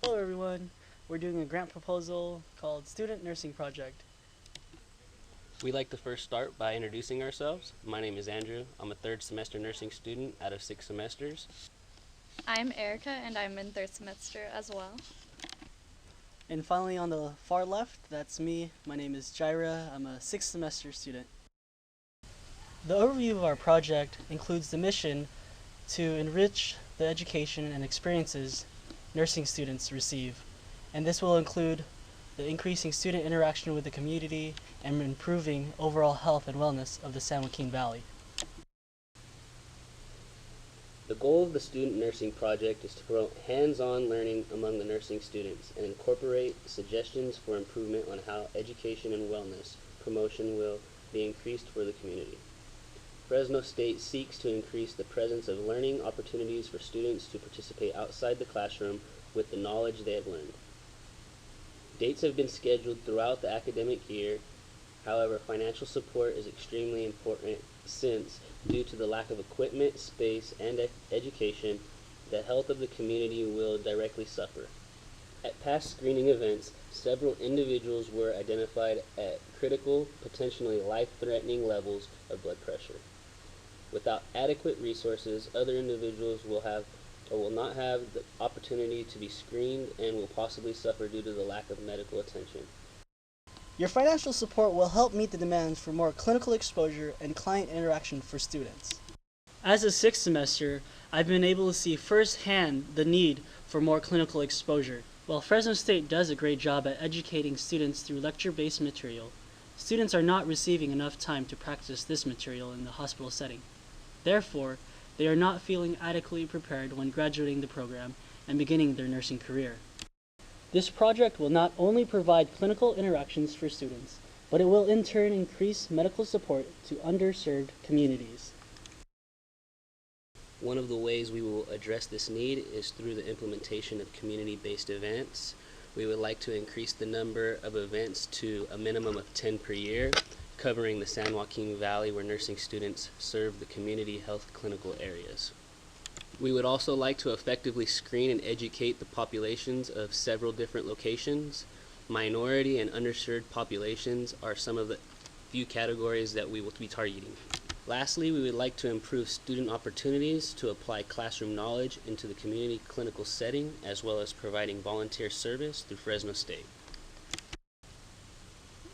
Hello everyone, we're doing a grant proposal called Student Nursing Project. We'd like to first start by introducing ourselves. My name is Andrew. I'm a third semester nursing student out of 6 semesters. I'm Erica and I'm in third semester as well. And finally on the far left, that's me. My name is Jaira. I'm a 6th semester student. The overview of our project includes the mission to enrich the education and experiences nursing students receive. And this will include the increasing student interaction with the community and improving overall health and wellness of the San Joaquin Valley. The goal of the Student Nursing Project is to promote hands-on learning among the nursing students and incorporate suggestions for improvement on how education and wellness promotion will be increased for the community. Fresno State seeks to increase the presence of learning opportunities for students to participate outside the classroom with the knowledge they have learned. Dates have been scheduled throughout the academic year. However, financial support is extremely important since, due to the lack of equipment, space, and education, the health of the community will directly suffer. At past screening events, several individuals were identified at critical, potentially life-threatening levels of blood pressure. Without adequate resources, other individuals will not have the opportunity to be screened and will possibly suffer due to the lack of medical attention. Your financial support will help meet the demands for more clinical exposure and client interaction for students. As a 6th semester, I've been able to see firsthand the need for more clinical exposure. While Fresno State does a great job at educating students through lecture-based material, students are not receiving enough time to practice this material in the hospital setting. Therefore, they are not feeling adequately prepared when graduating the program and beginning their nursing career. This project will not only provide clinical interactions for students, but it will in turn increase medical support to underserved communities. One of the ways we will address this need is through the implementation of community-based events. We would like to increase the number of events to a minimum of 10 per year, covering the San Joaquin Valley where nursing students serve the community health clinical areas. We would also like to effectively screen and educate the populations of several different locations. Minority and underserved populations are some of the few categories that we will be targeting. Lastly, we would like to improve student opportunities to apply classroom knowledge into the community clinical setting, as well as providing volunteer service through Fresno State.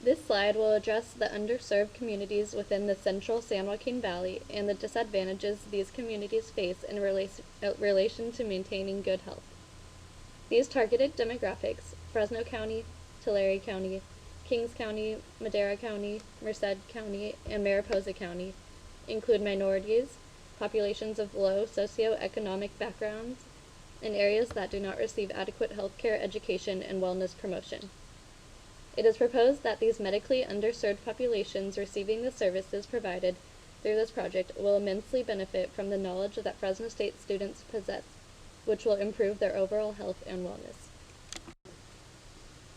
This slide will address the underserved communities within the central San Joaquin Valley and the disadvantages these communities face in relation to maintaining good health. These targeted demographics, Fresno County, Tulare County, Kings County, Madera County, Merced County, and Mariposa County, include minorities, populations of low socioeconomic backgrounds, and areas that do not receive adequate healthcare education and wellness promotion. It is proposed that these medically underserved populations receiving the services provided through this project will immensely benefit from the knowledge that Fresno State students possess, which will improve their overall health and wellness.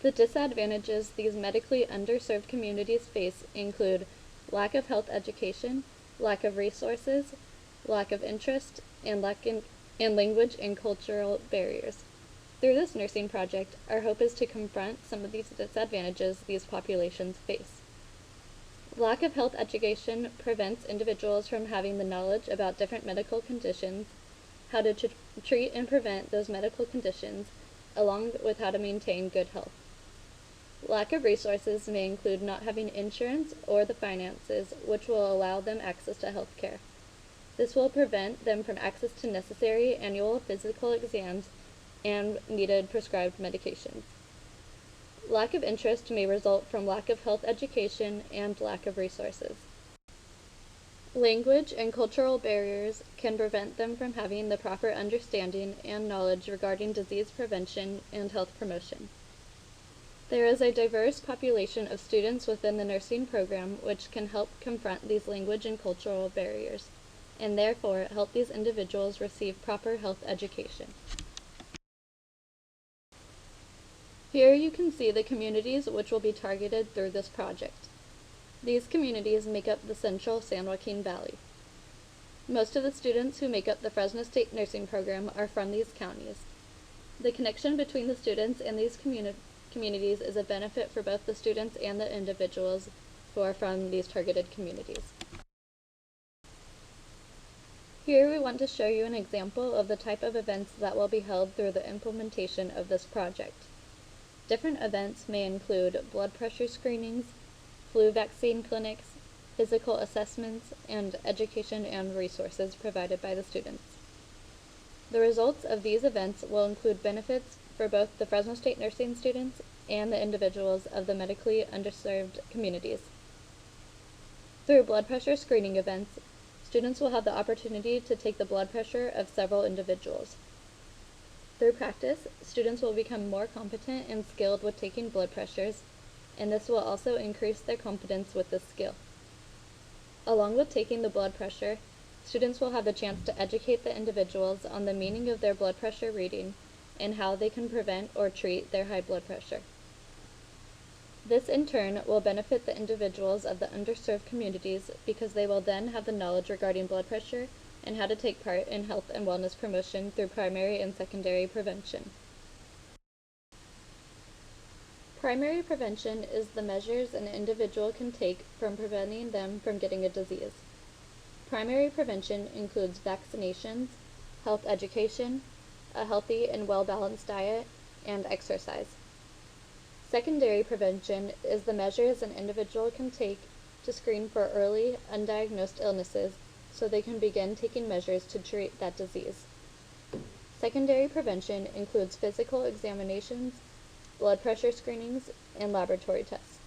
The disadvantages these medically underserved communities face include lack of health education, lack of resources, lack of interest, and language and cultural barriers. Through this nursing project, our hope is to confront some of these disadvantages these populations face. Lack of health education prevents individuals from having the knowledge about different medical conditions, how to treat and prevent those medical conditions, along with how to maintain good health. Lack of resources may include not having insurance or the finances which will allow them access to health care. This will prevent them from access to necessary annual physical exams and needed prescribed medications. Lack of interest may result from lack of health education and lack of resources. Language and cultural barriers can prevent them from having the proper understanding and knowledge regarding disease prevention and health promotion. There is a diverse population of students within the nursing program which can help confront these language and cultural barriers, and therefore help these individuals receive proper health education. Here you can see the communities which will be targeted through this project. These communities make up the central San Joaquin Valley. Most of the students who make up the Fresno State nursing program are from these counties. The connection between the students and these communities is a benefit for both the students and the individuals who are from these targeted communities. Here we want to show you an example of the type of events that will be held through the implementation of this project. Different events may include blood pressure screenings, flu vaccine clinics, physical assessments, and education and resources provided by the students. The results of these events will include benefits for both the Fresno State nursing students and the individuals of the medically underserved communities. Through blood pressure screening events, students will have the opportunity to take the blood pressure of several individuals. Through practice, students will become more competent and skilled with taking blood pressures, and this will also increase their competence with this skill. Along with taking the blood pressure, students will have the chance to educate the individuals on the meaning of their blood pressure reading and how they can prevent or treat their high blood pressure. This in turn will benefit the individuals of the underserved communities because they will then have the knowledge regarding blood pressure and how to take part in health and wellness promotion through primary and secondary prevention. Primary prevention is the measures an individual can take from preventing them from getting a disease. Primary prevention includes vaccinations, health education, a healthy and well-balanced diet, and exercise. Secondary prevention is the measures an individual can take to screen for early, undiagnosed illnesses so they can begin taking measures to treat that disease. Secondary prevention includes physical examinations, blood pressure screenings, and laboratory tests.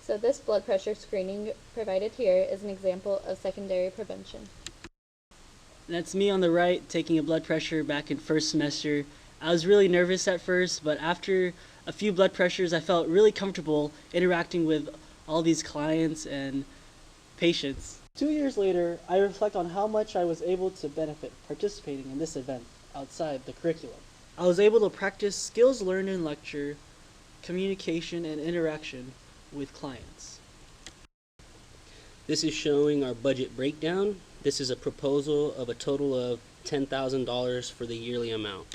So this blood pressure screening provided here is an example of secondary prevention. That's me on the right taking a blood pressure back in first semester. I was really nervous at first, but after a few blood pressures, I felt really comfortable interacting with all these clients and patients. 2 years later, I reflect on how much I was able to benefit participating in this event outside the curriculum. I was able to practice skills learned in lecture, communication, and interaction with clients. This is showing our budget breakdown. This is a proposal of a total of $10,000 for the yearly amount.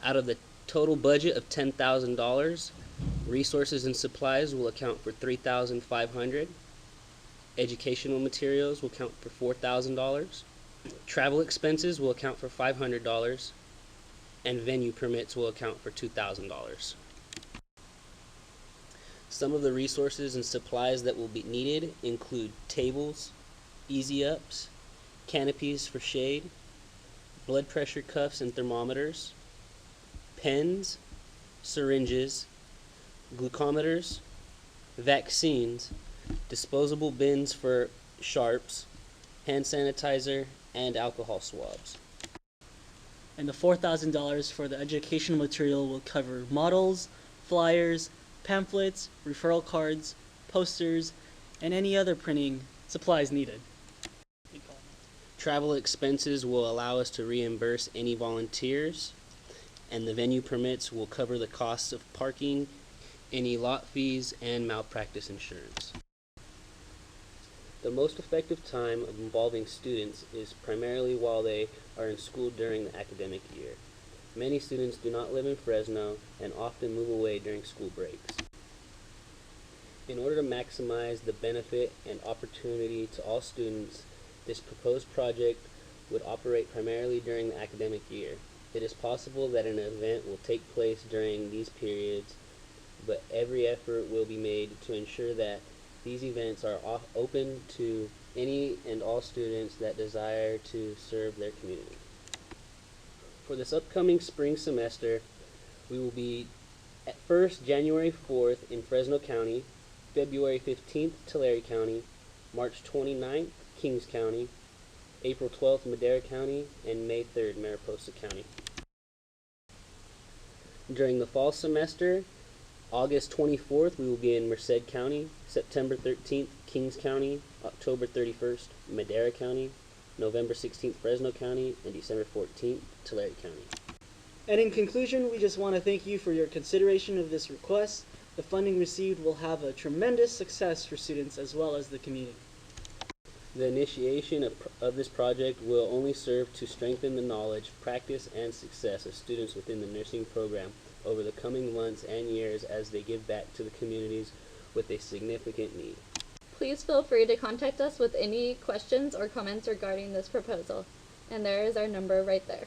Out of the total budget of $10,000, resources and supplies will account for $3,500. Educational materials will account for $4,000. Travel expenses will account for $500, and venue permits will account for $2,000. Some of the resources and supplies that will be needed include tables, easy ups, canopies for shade, blood pressure cuffs and thermometers, pens, syringes, glucometers, vaccines, disposable bins for sharps, hand sanitizer, and alcohol swabs. And the $4,000 for the educational material will cover models, flyers, pamphlets, referral cards, posters, and any other printing supplies needed. Travel expenses will allow us to reimburse any volunteers, and the venue permits will cover the costs of parking, any lot fees, and malpractice insurance. The most effective time of involving students is primarily while they are in school during the academic year. Many students do not live in Fresno and often move away during school breaks. In order to maximize the benefit and opportunity to all students, this proposed project would operate primarily during the academic year. It is possible that an event will take place during these periods, but every effort will be made to ensure that these events are open to any and all students that desire to serve their community. For this upcoming spring semester, we will be at first January 4th in Fresno County, February 15th, Tulare County, March 29th, Kings County, April 12th, Madera County, and May 3rd, Mariposa County. During the fall semester, August 24th, we will be in Merced County, September 13th, Kings County, October 31st, Madera County, November 16th, Fresno County, and December 14th, Tulare County. And in conclusion, we just want to thank you for your consideration of this request. The funding received will have a tremendous success for students as well as the community. The initiation of this project will only serve to strengthen the knowledge, practice, and success of students within the nursing program over the coming months and years as they give back to the communities with a significant need. Please feel free to contact us with any questions or comments regarding this proposal, and there is our number right there.